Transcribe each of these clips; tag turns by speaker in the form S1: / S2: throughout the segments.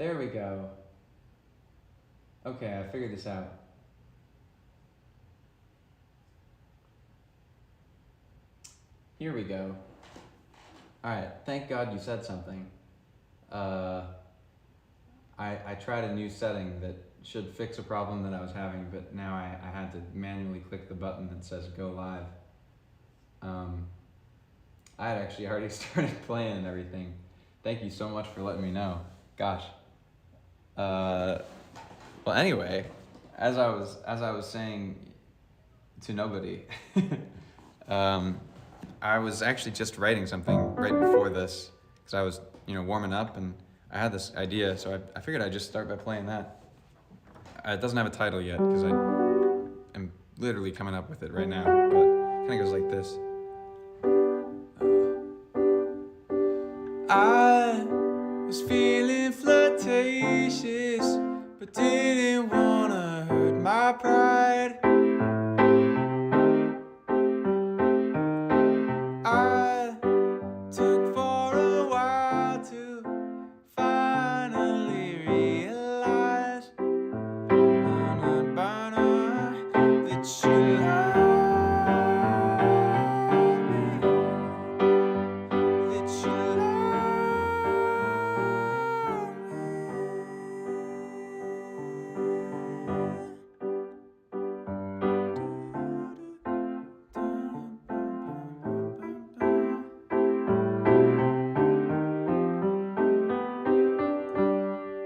S1: There we go. Okay, I figured this out. Here we go. Alright, thank God you said something. I tried a new setting that should fix a problem that I was having, but now I had to manually click the button that says go live. I had actually already started playing and everything. Thank you so much for letting me know. Gosh. Well, anyway, as I was saying to nobody, I was actually just writing something right before this because I was, warming up and I had this idea, so I figured I'd just start by playing that. It doesn't have a title yet because I am literally coming up with it right now, but it kind of goes like this. I was feeling flirtatious, but didn't wanna hurt my pride. I took for a while to finally realize that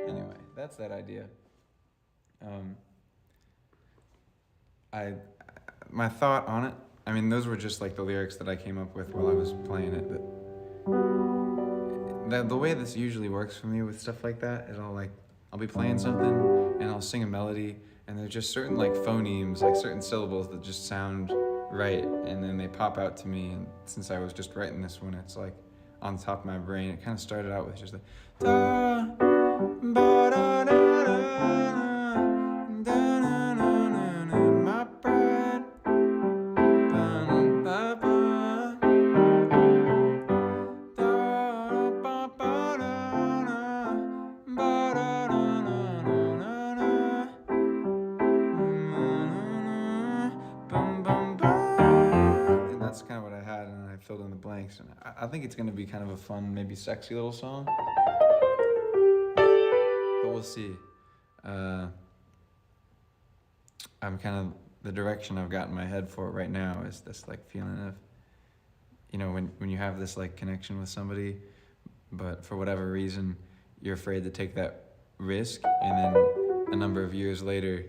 S1: you that's that idea. My thought on it, those were just like the lyrics that I came up with while I was playing it, but the way this usually works for me with stuff like that is I'll be playing something and I'll sing a melody and there's just certain phonemes, certain syllables that just sound right, and then they pop out to me, and since I was just writing this one, it's on top of my brain. It kind of started out with just da, ba, da, da, da, da, na, na, na, na, my pride. Ba, ba, ba, da, ba, ba, da, na, ba, da, da, na, na, na, na, bum, bum, bum. And that's kind of what I had, and I filled in the blanks. And I think it's going to be kind of a fun, maybe sexy little song. We'll see. I'm kind of, the direction I've got in my head for it right now is this feeling of, when you have this connection with somebody, but for whatever reason, you're afraid to take that risk, and then a number of years later,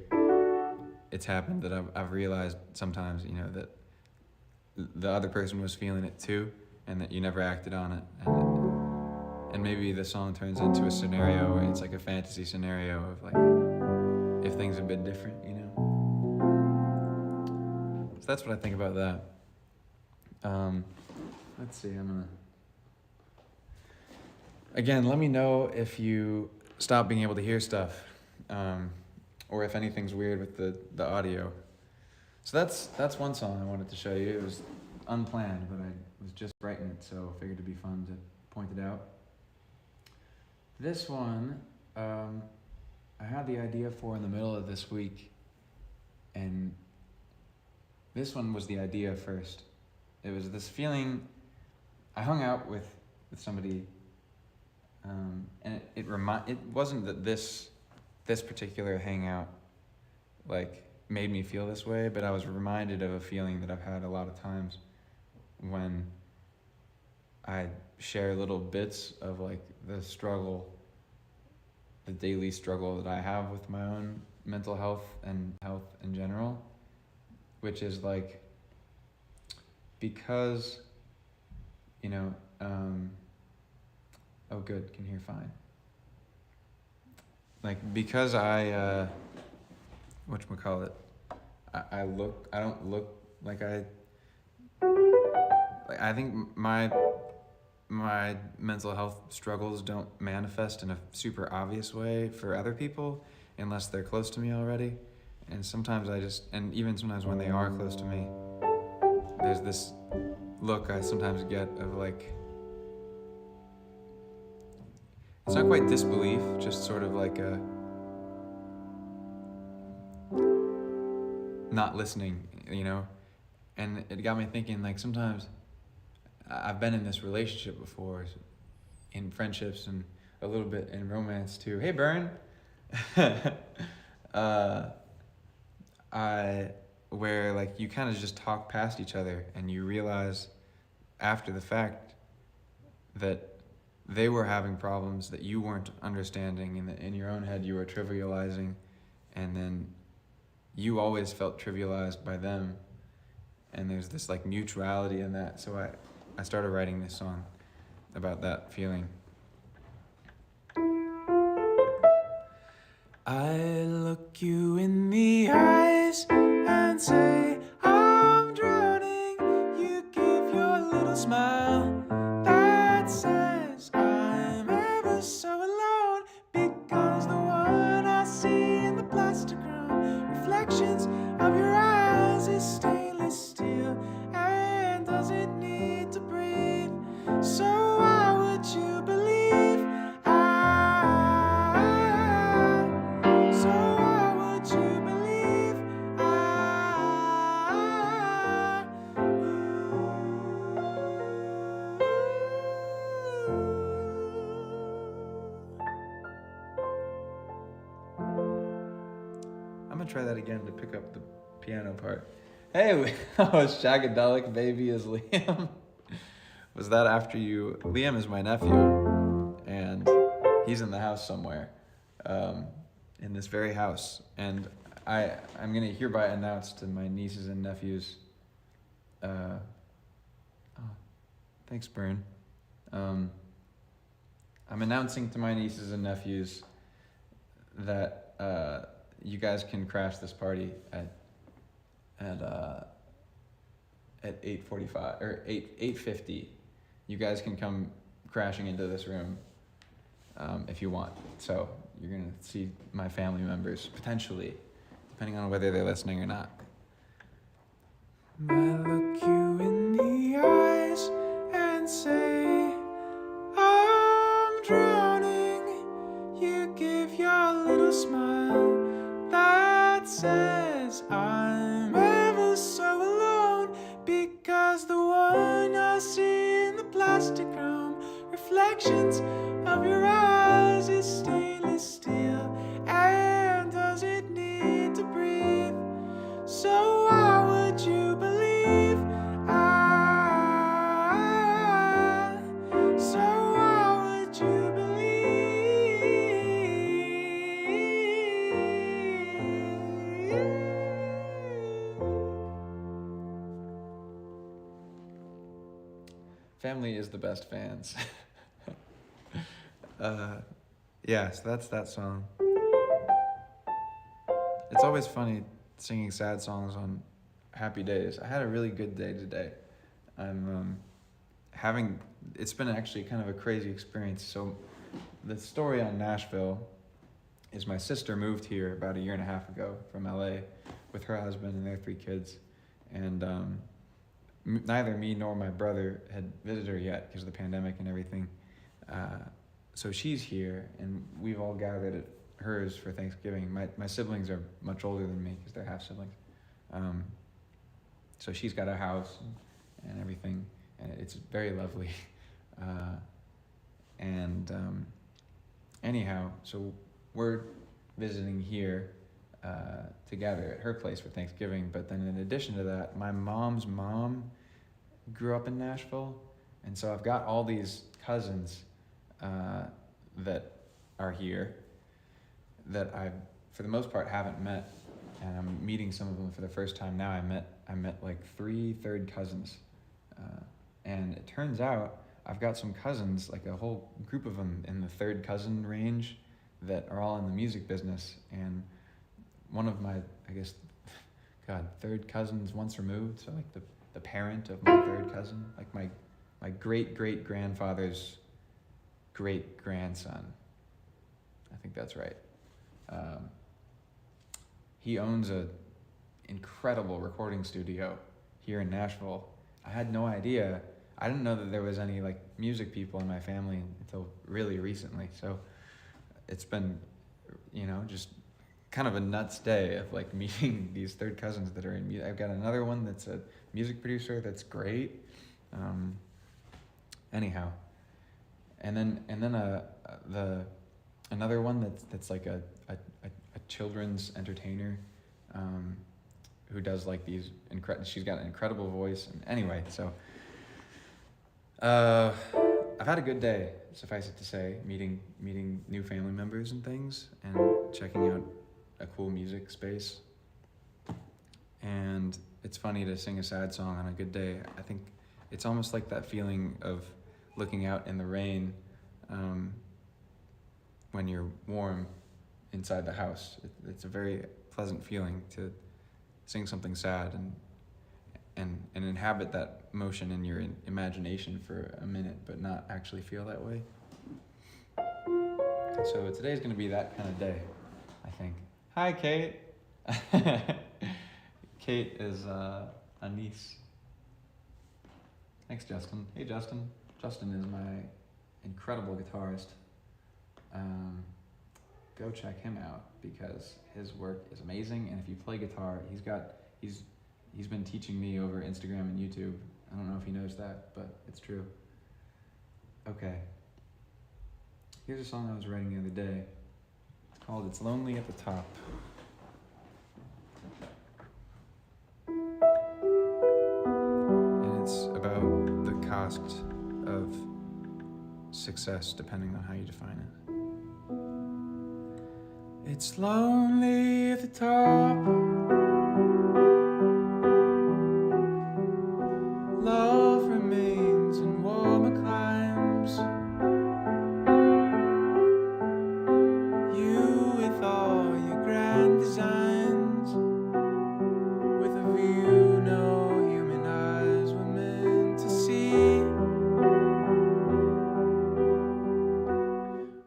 S1: it's happened that I've realized sometimes, that the other person was feeling it too, and that you never acted on it, and maybe the song turns into a scenario where it's a fantasy scenario of if things had been different, So that's what I think about that. Let's see, again, let me know if you stop being able to hear stuff, or if anything's weird with the audio. So that's one song I wanted to show you. It was unplanned, but I was just writing it, so I figured it'd be fun to point it out. This one, I had the idea for in the middle of this week, and this one was the idea first. It was this feeling, I hung out with somebody, and it wasn't that this particular hangout made me feel this way, but I was reminded of a feeling that I've had a lot of times when I share little bits of the struggle, the daily struggle that I have with my own mental health and health in general, which is because, oh good, can hear fine. Because I, whatchamacallit, I don't look like I think my mental health struggles don't manifest in a super obvious way for other people unless they're close to me already. And sometimes and even sometimes when they are close to me, there's this look I sometimes get of it's not quite disbelief, just sort of like a not listening, you know? And it got me thinking, like, sometimes I've been in this relationship before, in friendships and a little bit in romance too. Hey, Bern! Where like you kind of just talk past each other and you realize after the fact that they were having problems that you weren't understanding, and that in your own head you were trivializing, and then you always felt trivialized by them, and there's this like mutuality in that. So I started writing this song about that feeling. I look you in the eyes and say I'm drowning. You give your little smile that says I'm ever so alone, because the one I see in the plastic room, reflections of your eyes, is stainless steel and doesn't need to breathe. So why would you believe try that again to pick up the piano part. Hey, Shagadelic Baby is Liam. Was that after you? Liam is my nephew, and he's in the house somewhere, in this very house. And I'm gonna hereby announce to my nieces and nephews. Thanks, Bern. I'm announcing to my nieces and nephews that you guys can crash this party at 8:45 or 8:50. You guys can come crashing into this room if you want. So you're gonna see my family members potentially, depending on whether they're listening or not. I look you in the eyes and say I'm drowning. You give your little smile that says I'm ever so alone, because the one I see in the plastic room, reflections of your eyes, is stainless steel and doesn't need to breathe. So why would you believe so why would you Family is the best fans. Yeah, so that's that song. It's always funny singing sad songs on happy days. I had a really good day today. It's been actually kind of a crazy experience. So the story on Nashville is my sister moved here about 1.5 years ago from LA with her husband and their 3 kids. And neither me nor my brother had visited her yet because of the pandemic and everything. So she's here, and we've all gathered at hers for Thanksgiving. My siblings are much older than me because they're half siblings. So she's got a house and everything, and it's very lovely. Anyhow, so we're visiting here together at her place for Thanksgiving. But then in addition to that, my mom's mom grew up in Nashville, and so I've got all these cousins that are here that I, for the most part, haven't met, and I'm meeting some of them for the first time now. I met like 3 third cousins, and it turns out I've got some cousins, like a whole group of them in the third cousin range, that are all in the music business. And one of my, I guess, third cousins once removed, so like the parent of my third cousin, like my great-great-grandfather's great-grandson. I think that's right. He owns a incredible recording studio here in Nashville. I had no idea. I didn't know that there was any like music people in my family until really recently. So it's been, just kind of a nuts day of like meeting these third cousins that are in music. I've got another one that's a music producer that's great. Anyhow, and then another one that's like a children's entertainer, who does like these she's got an incredible voice. And anyway, so I've had a good day, suffice it to say, meeting new family members and things, and checking out a cool music space. And it's funny to sing a sad song on a good day. I think it's almost like that feeling of looking out in the rain, when you're warm inside the house. It's a very pleasant feeling to sing something sad and inhabit that motion in your imagination for a minute, but not actually feel that way. So today's gonna be that kind of day, I think. Hi, Kate. Kate is a niece. Thanks, Justin. Hey, Justin. Justin is my incredible guitarist. Go check him out because his work is amazing. And if you play guitar, he's been teaching me over Instagram and YouTube. I don't know if he knows that, but it's true. Okay. Here's a song I was writing the other day. It's called It's Lonely at the Top. And it's about the cost of success, depending on how you define it. It's lonely at the top. Love remains in warmer climes. You with all your grand designs, with a view no human eyes were meant to see.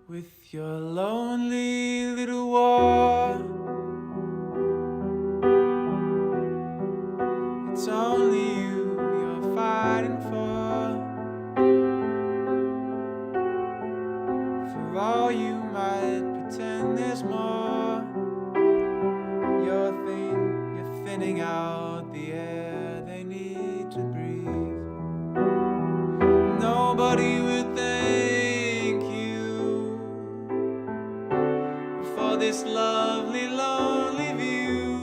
S1: With your lonely little war, it's only you you're fighting for. For all you might pretend there's more, you're thinning out the air they need to breathe. Nobody would thank you for this lovely, lonely view.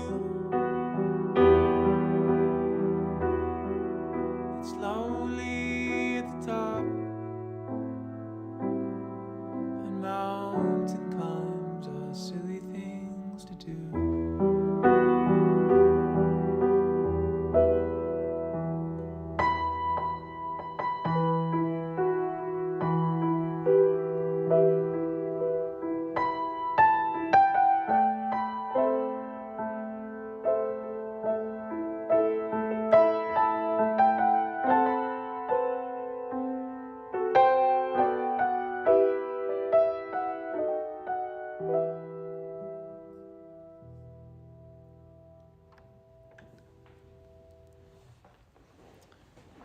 S1: It's lonely at the top, and mountain climbs are silly things to do.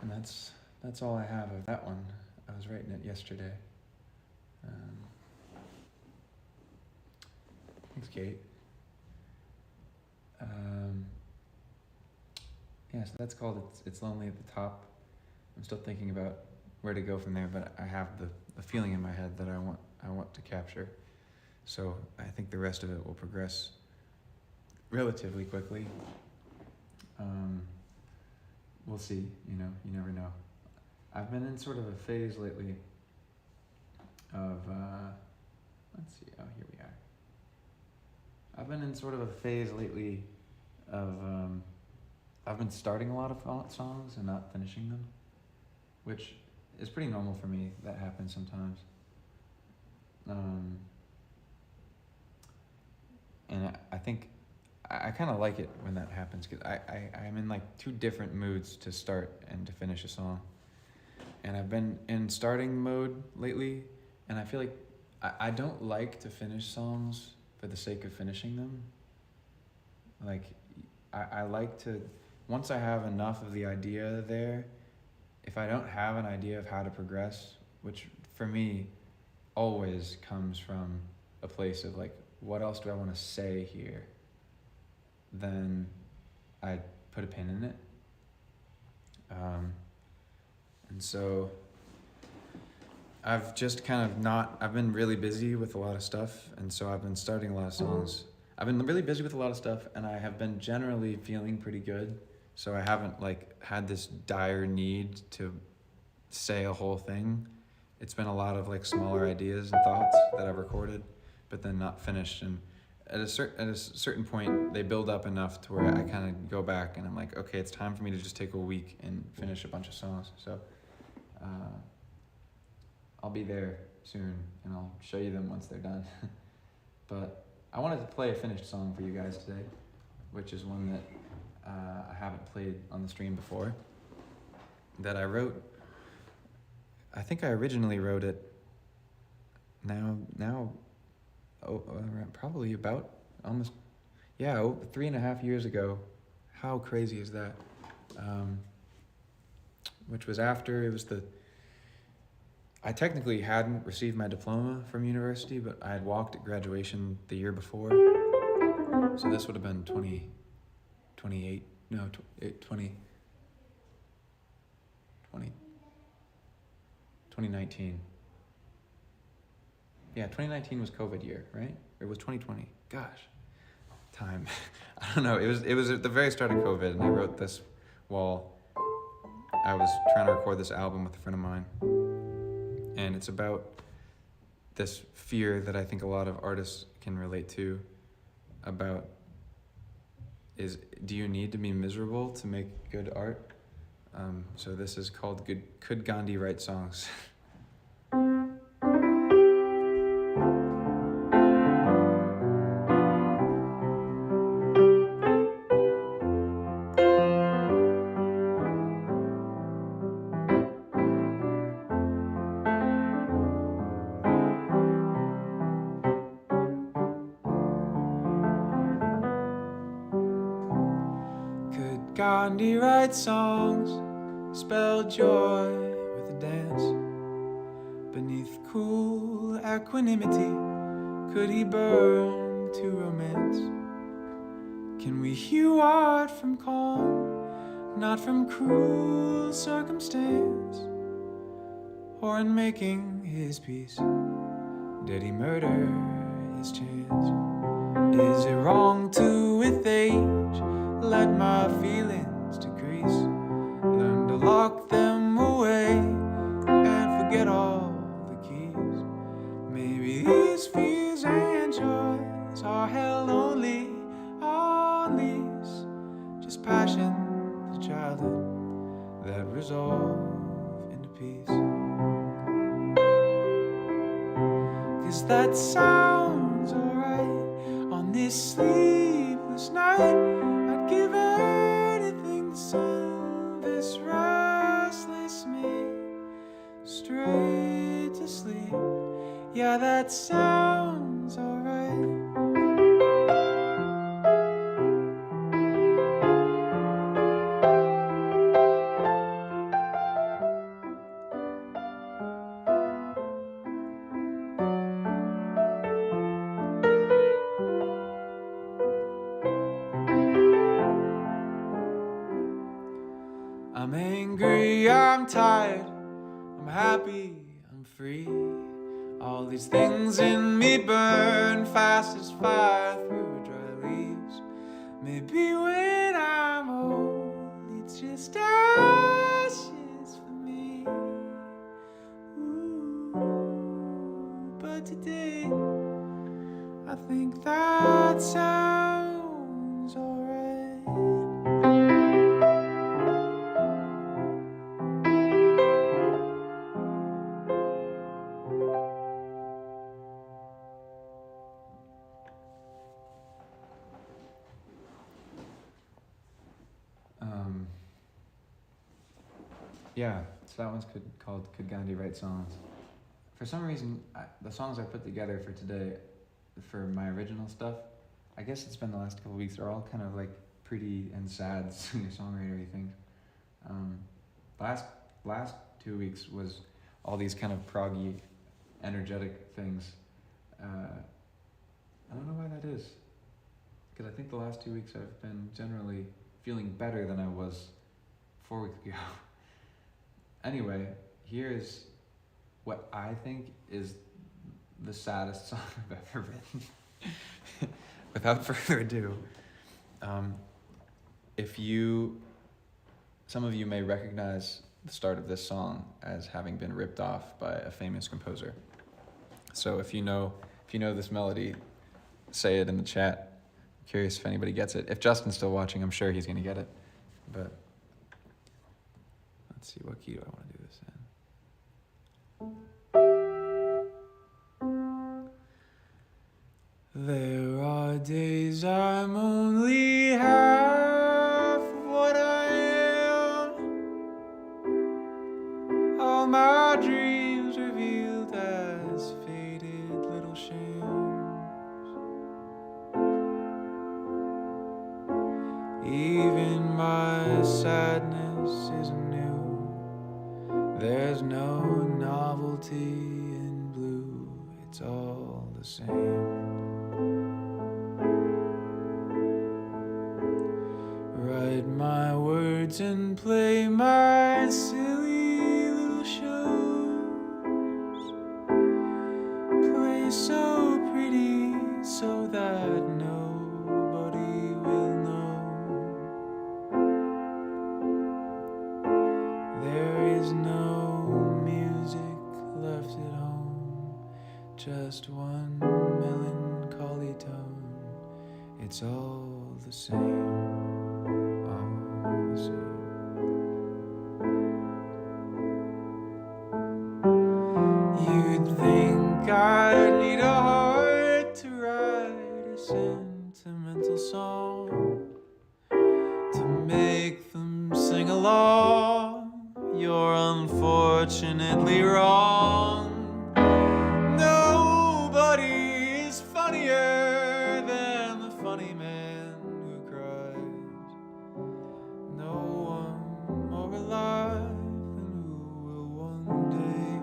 S1: And that's all I have of that one. I was writing it yesterday. Thanks, Kate. Yeah, so that's called It's Lonely at the Top. I'm still thinking about where to go from there, but I have the feeling in my head that I want to capture. So I think the rest of it will progress relatively quickly. We'll see, you never know. I've been in sort of a phase lately of, let's see, oh, here we are. I've been in sort of a phase lately of, I've been starting a lot of songs and not finishing them, which is pretty normal for me. That happens sometimes. And I think I kind of like it when that happens, because I'm in like two different moods to start and to finish a song. And I've been in starting mode lately, and I feel like I don't like to finish songs for the sake of finishing them. Like, I like to, once I have enough of the idea there, if I don't have an idea of how to progress, which for me always comes from a place of like, what else do I want to say here? Then I put a pin in it. And so I've just kind of I've been really busy with a lot of stuff, and so I've been starting a lot of songs. I've been really busy with a lot of stuff, and I have been generally feeling pretty good, so I haven't like had this dire need to say a whole thing. It's been a lot of like smaller ideas and thoughts that I've recorded, but then not finished, and at a certain point, they build up enough to where I kind of go back and I'm like, okay, it's time for me to just take a week and finish a bunch of songs. So I'll be there soon, and I'll show you them once they're done. But I wanted to play a finished song for you guys today, which is one that I haven't played on the stream before, that I wrote. I think I originally wrote it probably about almost 3.5 years ago. How crazy is that? Which was after I technically hadn't received my diploma from university, but I had walked at graduation the year before. So this would have been 2019. Yeah, 2019 was COVID year, right? Or was 2020? Gosh, time. I don't know. It was at the very start of COVID, and I wrote this while I was trying to record this album with a friend of mine. And it's about this fear that I think a lot of artists can relate to about do you need to be miserable to make good art? So this is called Could Gandhi Write Songs? Gandhi writes songs, spell joy with a dance. Beneath cool equanimity, could he burn to romance? Can we hew art from calm, not from cruel circumstance? Or in making his peace, did he murder his chance? Is it wrong to, with age, let my feelings decrease? Learn to lock them away and forget all the keys. Maybe these fears and joys are held only on lease, just passions of childhood that resolve into peace. 'Cause that sounds alright on this sleepless night. I'd give anything to send this restless me straight to sleep. Yeah, that sounds alright. I'm angry, I'm tired, I'm happy, I'm free. All these things in me burn fast as fire through dry leaves. Maybe when I'm old, it's just ashes for me. Ooh, but today, I think that sounds alright. Yeah, so that one's called Could Gandhi Write Songs? For some reason, the songs I put together for today, for my original stuff, I guess it's been the last couple of weeks, are all kind of like pretty and sad singer-songwriter things. last 2 weeks was all these kind of proggy, energetic things. I don't know why that is, because I think the last 2 weeks I've been generally feeling better than I was 4 weeks ago. Anyway, here's what I think is the saddest song I've ever written. Without further ado, some of you may recognize the start of this song as having been ripped off by a famous composer. So if you know this melody, say it in the chat. I'm curious if anybody gets it. If Justin's still watching, I'm sure he's gonna get it. But let's see, what key do I want to do this in? There are days I'm only half of what I am. All my dreams revealed as faded little shams. Even my sadness isn't new. There's no novelty in blue. It's all the same. Write my words and play my silly little shows. Play so pretty so that nobody will know. There is no music left at home, just one melancholy tone. It's all the same. You'd think I'd need a heart to write a sentimental song, to make them sing along. You're unfortunately wrong. Nobody is funnier than the funny man who cries. No one more alive than who will one day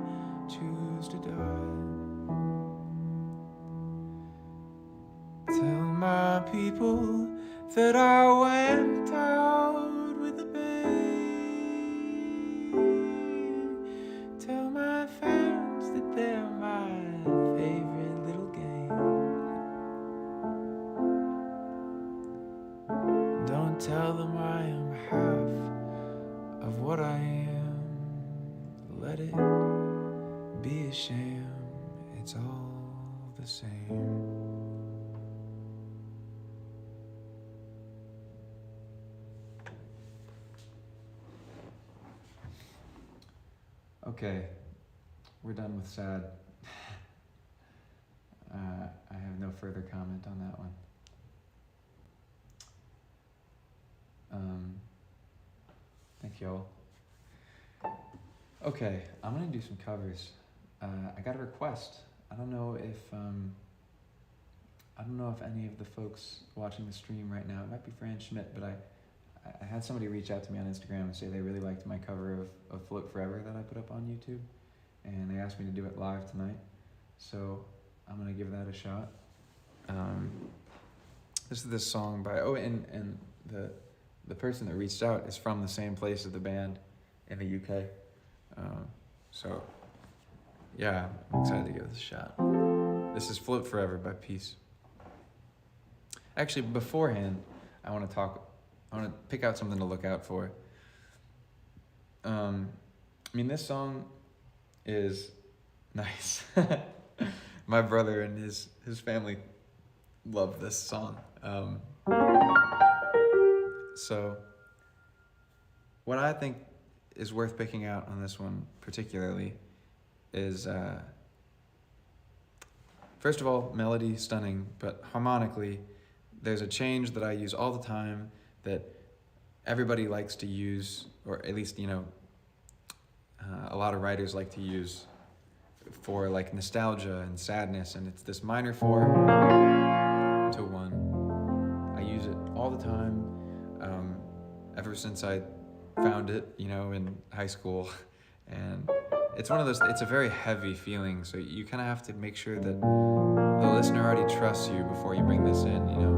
S1: choose to die. Tell my people that I went out with a bang. Tell my fans that they're my favorite little gang. Don't tell them I am half of what I am. Let it be a sham. It's all the same. Okay, we're done with sad. I have no further comment on that one. Thank you all. Okay, I'm gonna do some covers. I got a request. I don't know if any of the folks watching the stream right now, it might be Fran Schmidt, but I had somebody reach out to me on Instagram and say they really liked my cover of Float Forever that I put up on YouTube, and they asked me to do it live tonight, so I'm gonna give that a shot. This is this song by, and the person that reached out is from the same place as the band in the UK, so yeah, I'm excited to give this a shot. This is Float Forever by Peace. Actually, beforehand, I want to pick out something to look out for. This song is nice. My brother and his family love this song. So what I think is worth picking out on this one particularly is, first of all, melody, stunning, but harmonically, there's a change that I use all the time that everybody likes to use, or at least, a lot of writers like to use for like nostalgia and sadness, and it's this minor 4 to 1. I use it all the time, ever since I found it, in high school. And it's one of those, it's a very heavy feeling, so you kind of have to make sure that the listener already trusts you before you bring this in, you know.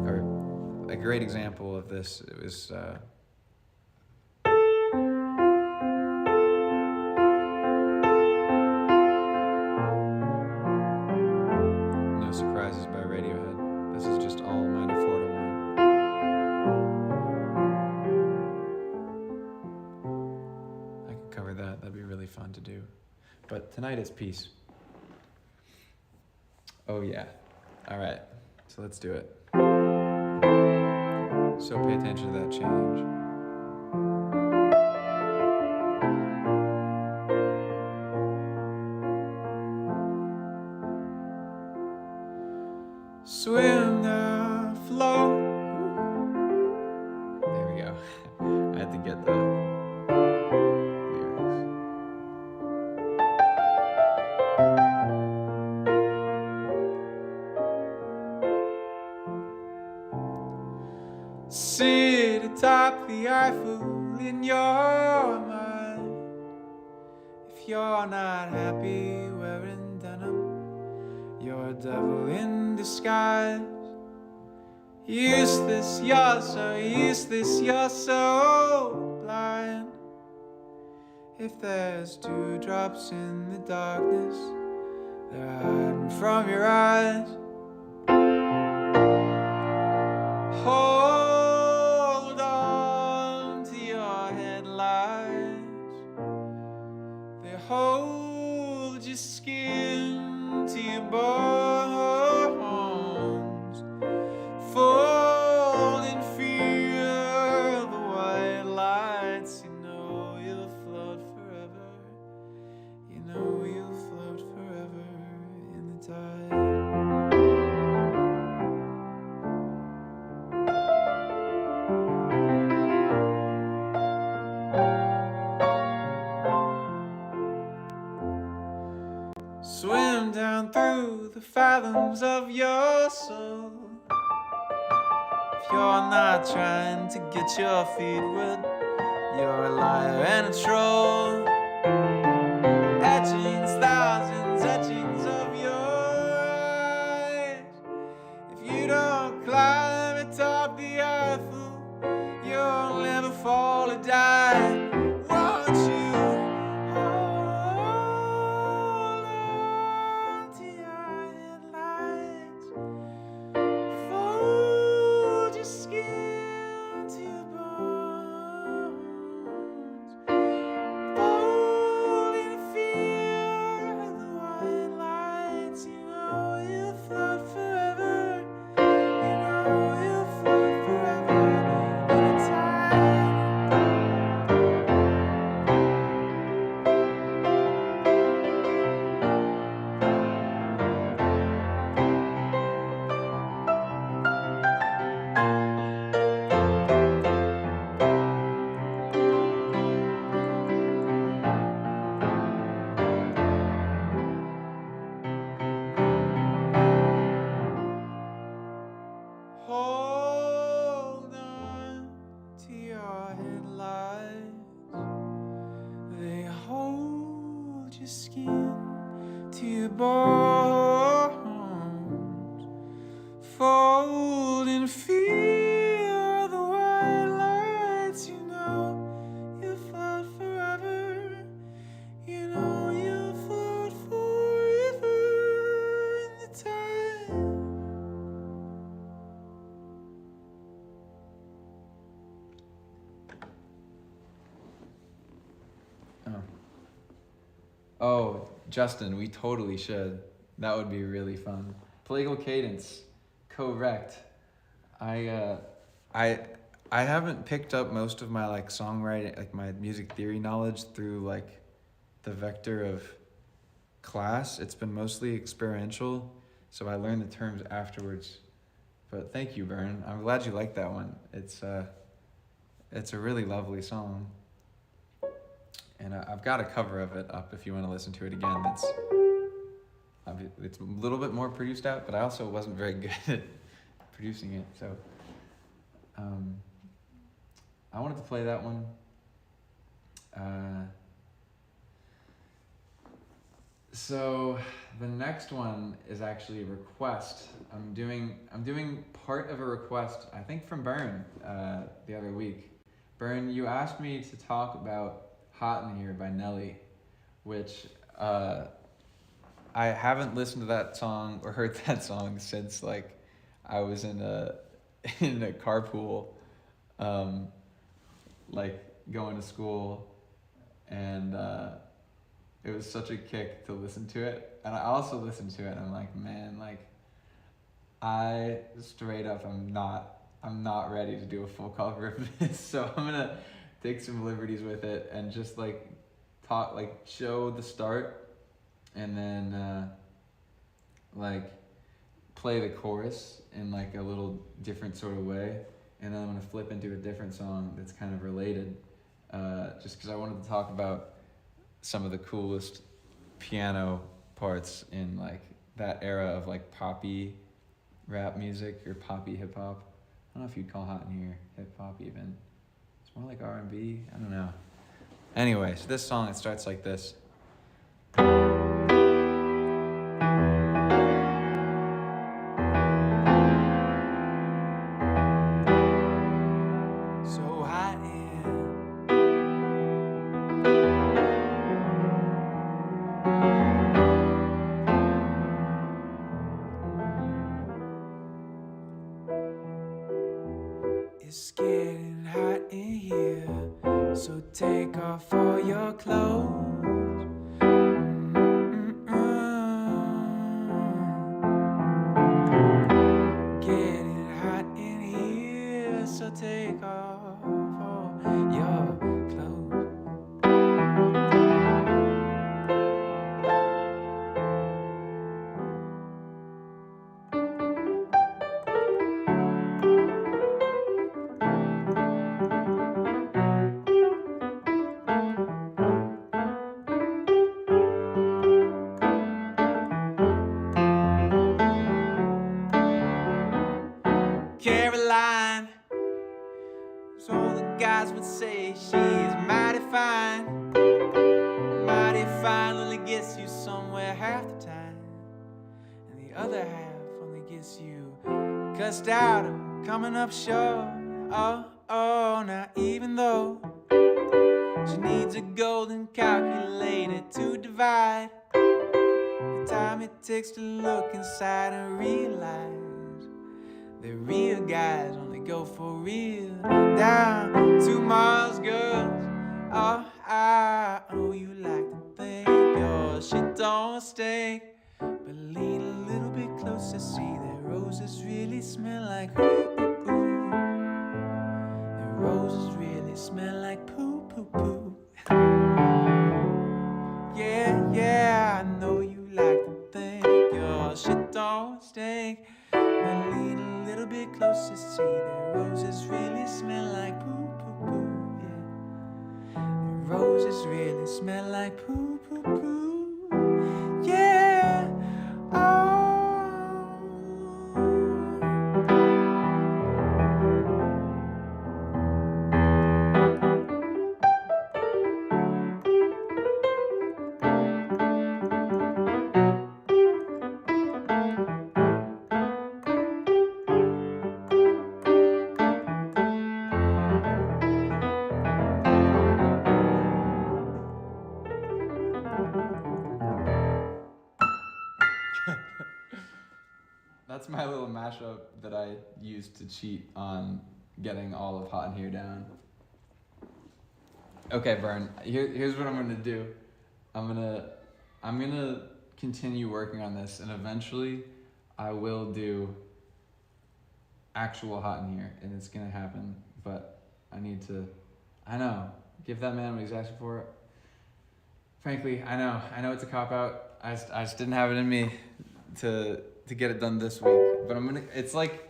S1: Or a great example of this, it was No Surprises by Radiohead. This is just all minor 4 to 1. I could cover that, that'd be really fun to do. But tonight it's peace. Oh yeah. All right, so let's do it. So pay attention to that change. Swim now, float. There we go. I had to get the lyrics. Sit atop the Eiffel in your mind. If you're not happy wearing denim, you're a devil in disguise. Useless, you're so useless, you're so blind. If there's dewdrops in the darkness, they're hiding from your eyes. Hold on to your headlights. They hold your skin to your bones. Fold in fear of the white lights. You know you'll float forever. You know you'll float forever in the tide. Swim down through the fathoms of your soul. If you're not trying to get your feet wet, you're a liar and a troll. Etchings, thousands, etchings of your eyes. If you don't climb atop the Eiffel, you'll never fall or die. Won't you hold on to your headlights? Fold your skin to your bones. Fold in fear of the white lights. You know you'll float forever. You know you'll float forever in the tide. Hold on to your headlights. They hold your skin to your bones. Fold in fear of the white lights. You know you'll float forever. You know you'll float forever in the tide. Oh, Justin, we totally should. That would be really fun. Plagal cadence, correct. I haven't picked up most of my like songwriting, like my music theory knowledge through like the vector of class. It's been mostly experiential, so I learned the terms afterwards. But thank you, Vern. I'm glad you like that one. It's a really lovely song. And I've got a cover of it up if you want to listen to it again. It's a little bit more produced out, but I also wasn't very good at producing it. So I wanted to play that one. So the next one is actually a request. I'm doing part of a request, I think from Byrne, the other week. Byrne, you asked me to talk about Hot in Here by Nelly, which I haven't listened to that song or heard that song since like I was in a in a carpool, like going to school, and it was such a kick to listen to it. And I also listened to it and I'm like, man, like I straight up I'm not ready to do a full cover of this. So I'm gonna take some liberties with it and just like show the start and then like play the chorus in like a little different sort of way, and then I'm gonna flip into a different song that's kind of related, just because I wanted to talk about some of the coolest piano parts in like that era of like poppy rap music or poppy hip hop. I don't know if you'd call Hot in Here hip hop even. It's more like R&B. I don't know. Anyway, so this song, it starts like this.
S2: It's getting hot in here, so take off all your clothes. Getting hot in here, so take off all your clothes. Caroline, so all the guys would say she's mighty fine. Mighty fine only gets you somewhere half the time, and the other half only gets you cussed out or coming up short. Oh, now even though she needs a golden calculator to divide the time it takes to look inside and realize the real guys only go for real. Down to Mars, girls. Oh, I know you like to think your shit don't stink, but lean a little bit closer, see that roses really smell like ooh. The roses really smell like poo, poo, poo. Yeah, I know you like to think your shit don't stink, but lean a little bit closer, see that roses really smell like poo, poo, poo, yeah. The roses really smell like poo, poo, poo, yeah. Oh.
S1: That's my little mashup that I used to cheat on getting all of Hot in Here down. Okay, Vern, here's what I'm gonna do. I'm gonna continue working on this, and eventually I will do actual Hot in Here, and it's gonna happen, but I know, give that man what he's asking for. Frankly, I know it's a cop-out. I just didn't have it in me to get it done this week, but it's like,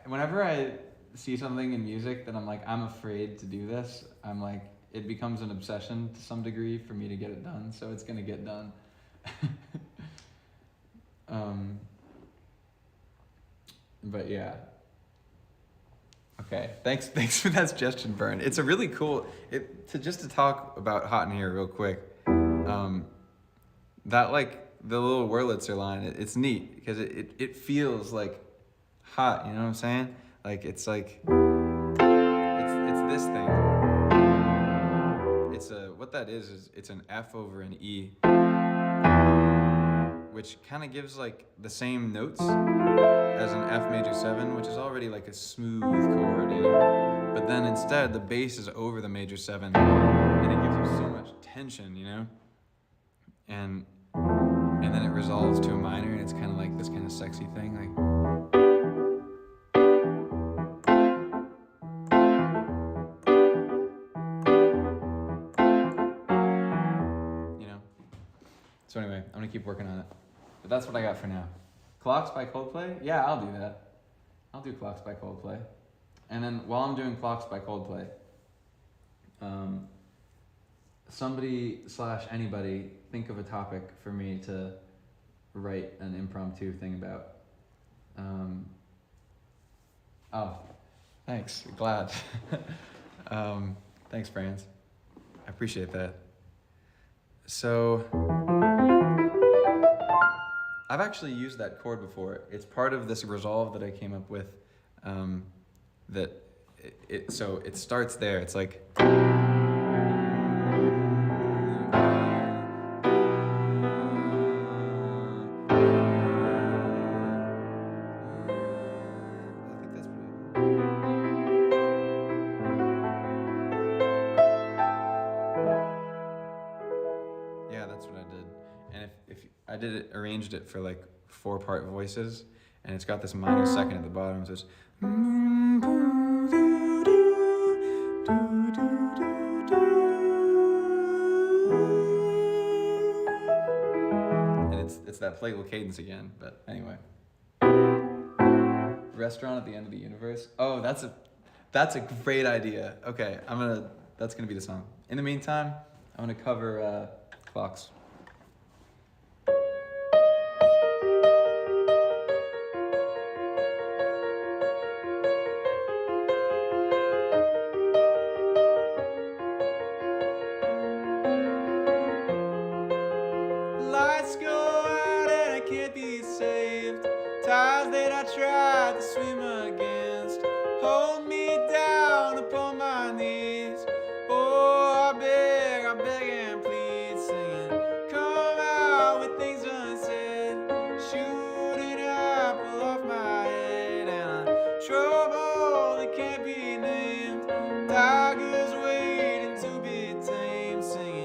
S1: whenever I see something in music that I'm like, I'm afraid to do this, I'm like, it becomes an obsession to some degree for me to get it done, so it's gonna get done. But yeah. Okay, thanks for that suggestion, Vern. It's a really cool, to talk about Hot in Here real quick. that like the little Wurlitzer line, it's neat because it feels like hot, you know what I'm saying? Like it's like it's this thing. It's a what that is it's an F over an E, which kind of gives like the same notes as an F major 7, which is already like a smooth chord, you know? But then instead the bass is over the major 7 and it gives you so much tension, you know? And then it resolves to a minor and it's kind of like this kind of sexy thing, like you know? So anyway, I'm gonna keep working on it. But that's what I got for now. Clocks by Coldplay? Yeah, I'll do that. I'll do Clocks by Coldplay. And then while I'm doing Clocks by Coldplay, somebody/anybody think of a topic for me to write an impromptu thing about. Oh, thanks. Glad. Thanks, Franz. I appreciate that. So, I've actually used that chord before. It's part of this resolve that I came up with. So it starts there. It's like. Arranged it for like 4-part voices, and it's got this minor second at the bottom, so it's and it's that playful cadence again. But anyway, Restaurant at the End of the Universe. Oh, that's a great idea. Okay, that's gonna be the song. In the meantime, I'm gonna cover Clocks.
S2: Lights go out and I can't be saved. Tides that I tried to swim against hold me down upon my knees. Oh, I beg and plead, singing, come out with things unsaid. Shooting apple off my head and a trouble that can't be named. Tigers waiting to be tamed, singing.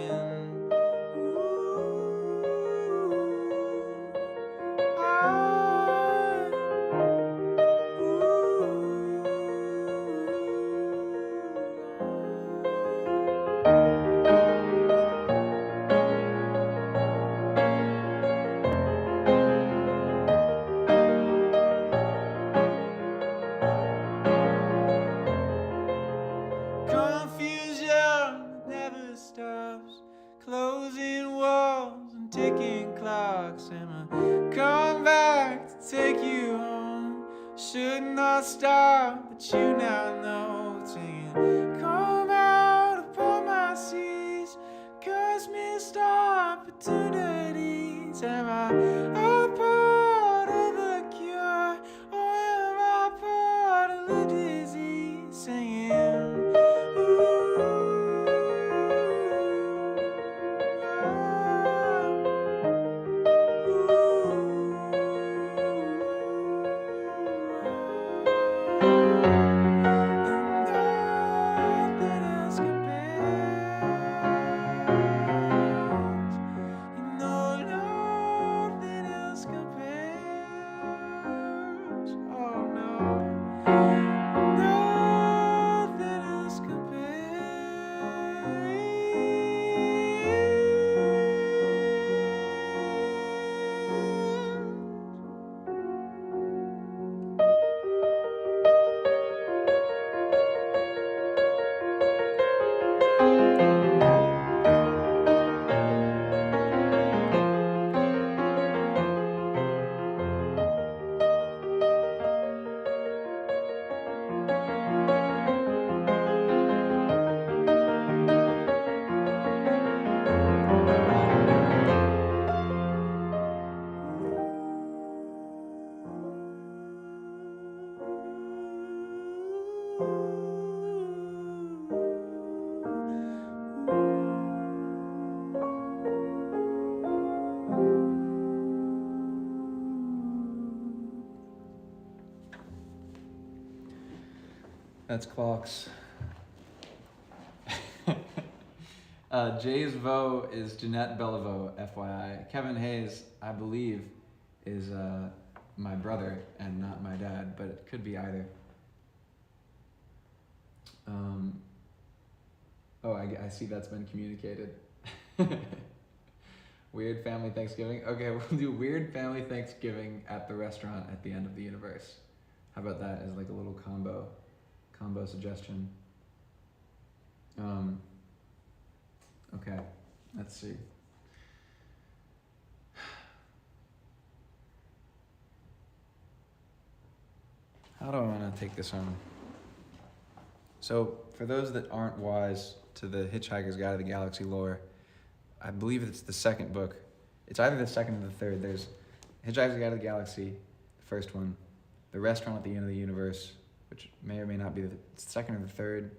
S2: Confusion never stops, closing walls and ticking clocks. Am I come back to take you home? Should not stop, but you now know. Singing, come out upon my seas, cause missed opportunities. Am I a part of the cure, or am I part of the disease? Singing.
S1: That's clocks. Jay's Vo is Jeanette Bellevaux, FYI. Kevin Hayes, I believe, is my brother and not my dad, but it could be either. Oh, I see that's been communicated. Weird family Thanksgiving. Okay, we'll do weird family Thanksgiving at the restaurant at the end of the universe. How about that as like a little combo suggestion? Okay, let's see. How do I want to take this home? So, for those that aren't wise to the Hitchhiker's Guide to the Galaxy lore, I believe it's the second book. It's either the second or the third. There's Hitchhiker's Guide to the Galaxy, the first one, the restaurant at the end of the universe, which may or may not be the second or the third,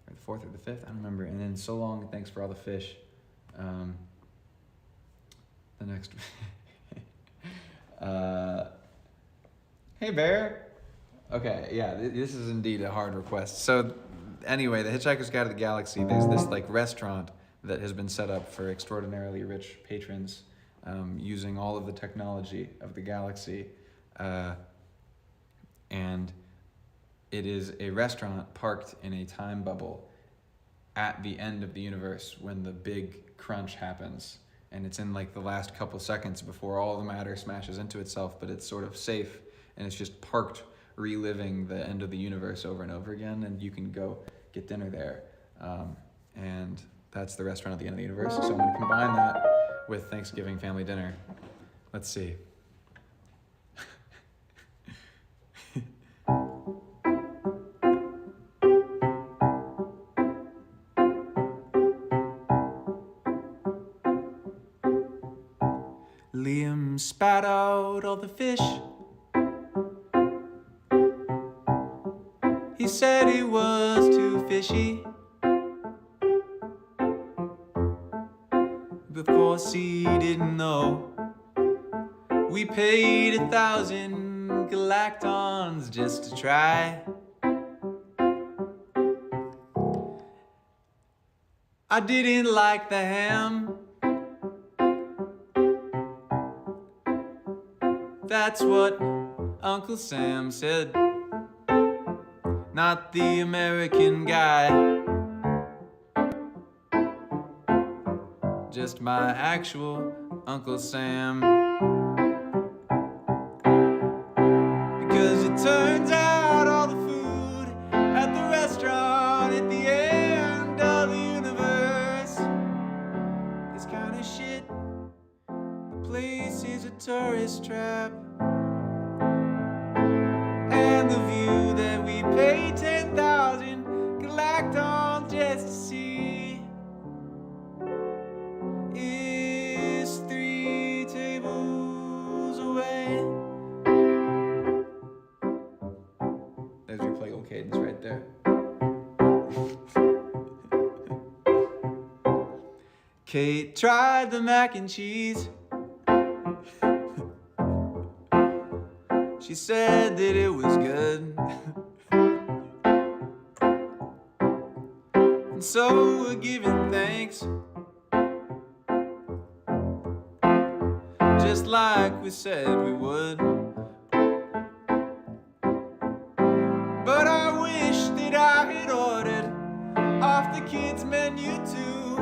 S1: or the fourth or the fifth, I don't remember. And then So Long, Thanks for All the Fish. The next Hey Bear. Okay, yeah, this is indeed a hard request. So anyway, the Hitchhiker's Guide to the Galaxy, there's this like restaurant that has been set up for extraordinarily rich patrons, using all of the technology of the galaxy. And it is a restaurant parked in a time bubble at the end of the universe when the big crunch happens. And it's in like the last couple seconds before all the matter smashes into itself, but it's sort of safe and it's just parked reliving the end of the universe over and over again, and you can go get dinner there. And that's the restaurant at the end of the universe. So I'm gonna combine that with Thanksgiving family dinner. Let's see.
S2: Liam spat out all the fish. He said it was too fishy. Before C didn't know, we paid 1,000 galactons just to try. I didn't like the ham. That's what Uncle Sam said. Not the American guy, just my actual Uncle Sam. Because it turns out all the food at the restaurant at the end of the universe is kind of shit. The place is a tourist trap. And the view that we pay 10,000 galactons just to see is 3 tables away.
S1: There's your plagal cadence right there.
S2: Kate tried the mac and cheese. She said that it was good. And so we're giving thanks, just like we said we would. But I wish that I had ordered off the kids' menu too,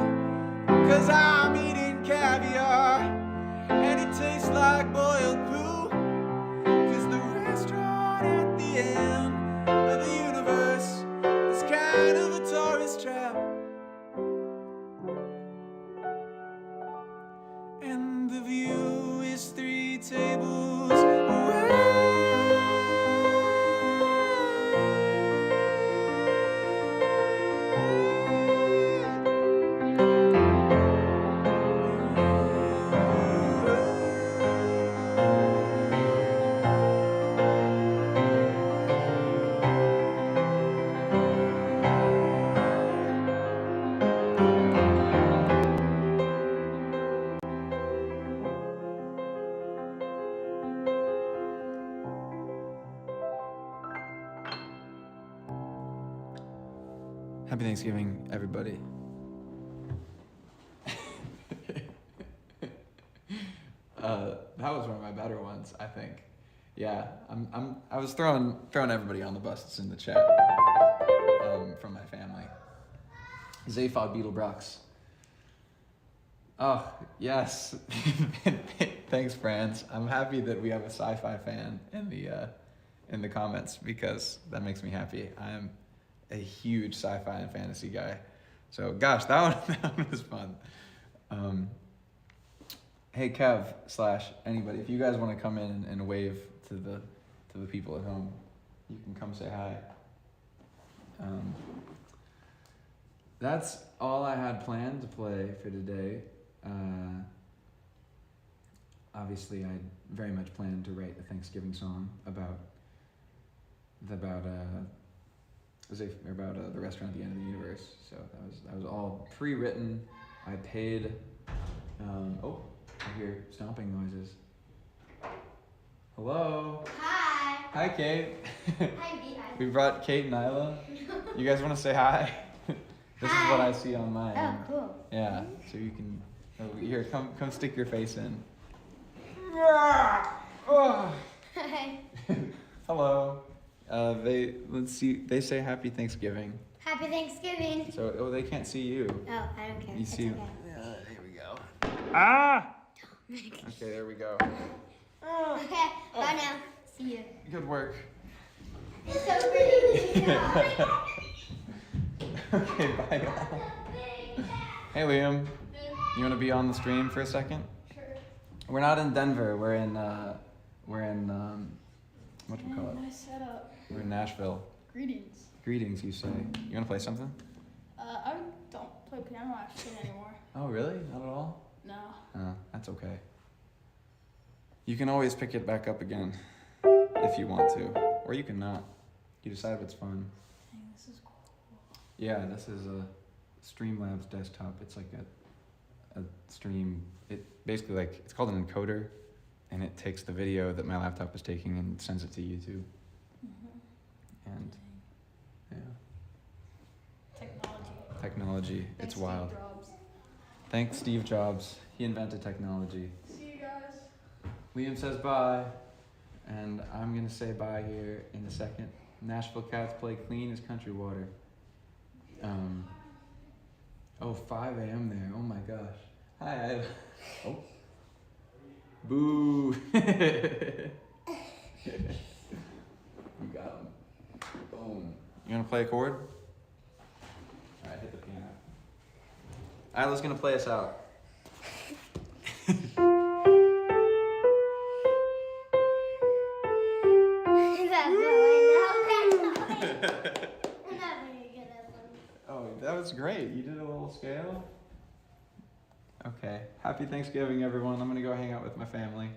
S2: 'cause I'm eating caviar and it tastes like boiled poo. At the end of the universe, it's kind of a tourist trap. And the view is 3 tables away.
S1: Happy Thanksgiving, everybody. That was one of my better ones, I think. Yeah, I was throwing everybody on the bus that's in the chat from my family. Zaphod Beetlebrooks. Oh, yes. Thanks, Franz. I'm happy that we have a sci-fi fan in the comments because that makes me happy. I'm a huge sci-fi and fantasy guy. So, gosh, that one was fun. Hey, Kev / anybody, if you guys want to come in and wave to the people at home, you can come say hi. That's all I had planned to play for today. Obviously, I very much planned to write a Thanksgiving song about the restaurant at the end of the universe. So that was all pre-written. I paid. I hear stomping noises. Hello.
S3: Hi.
S1: Hi, Kate.
S3: Hi, B.
S1: We brought Kate and Isla. You guys want to say hi? This is what I see on mine.
S3: Oh, cool.
S1: Yeah, so you can. Here, come stick your face in.
S3: Hi.
S1: Hello. They say Happy Thanksgiving.
S3: Happy Thanksgiving.
S1: So, they can't see you.
S3: Oh, I don't care.
S1: You
S3: It's
S1: see.
S3: okay.
S1: Here we go. Ah! Okay, there we go.
S3: Okay, bye now. See you.
S1: Good work.
S3: It's so pretty.
S1: Okay, bye, y'all. Hey, Liam. You want to be on the stream for a second?
S3: Sure.
S1: We're not in Denver. We're in whatchamacallit?
S4: Nice setup.
S1: We're in Nashville.
S4: Greetings.
S1: Greetings, you say. You want to play something?
S4: I don't play piano actually anymore.
S1: Oh, really? Not at all?
S4: No.
S1: That's okay. You can always pick it back up again if you want to, or you can not. You decide what's fun.
S4: Dang, this is cool.
S1: Yeah, this is a Streamlabs desktop. It's like a stream. It basically it's called an encoder, and it takes the video that my laptop is taking and sends it to YouTube. And yeah, technology. It's wild.
S4: Steve Jobs.
S1: Thanks, Steve Jobs. He invented technology.
S4: See you guys.
S1: Liam says bye, and I'm gonna say bye here in a second. Nashville cats play clean as country water. 5 a.m. there. Oh my gosh. Hi. Oh. Boo. You got him. Boom. You gonna play a chord? All right, hit the piano. Isla's gonna play us out. Oh, that was great. You did a little scale. Okay. Happy Thanksgiving, everyone. I'm gonna go hang out with my family.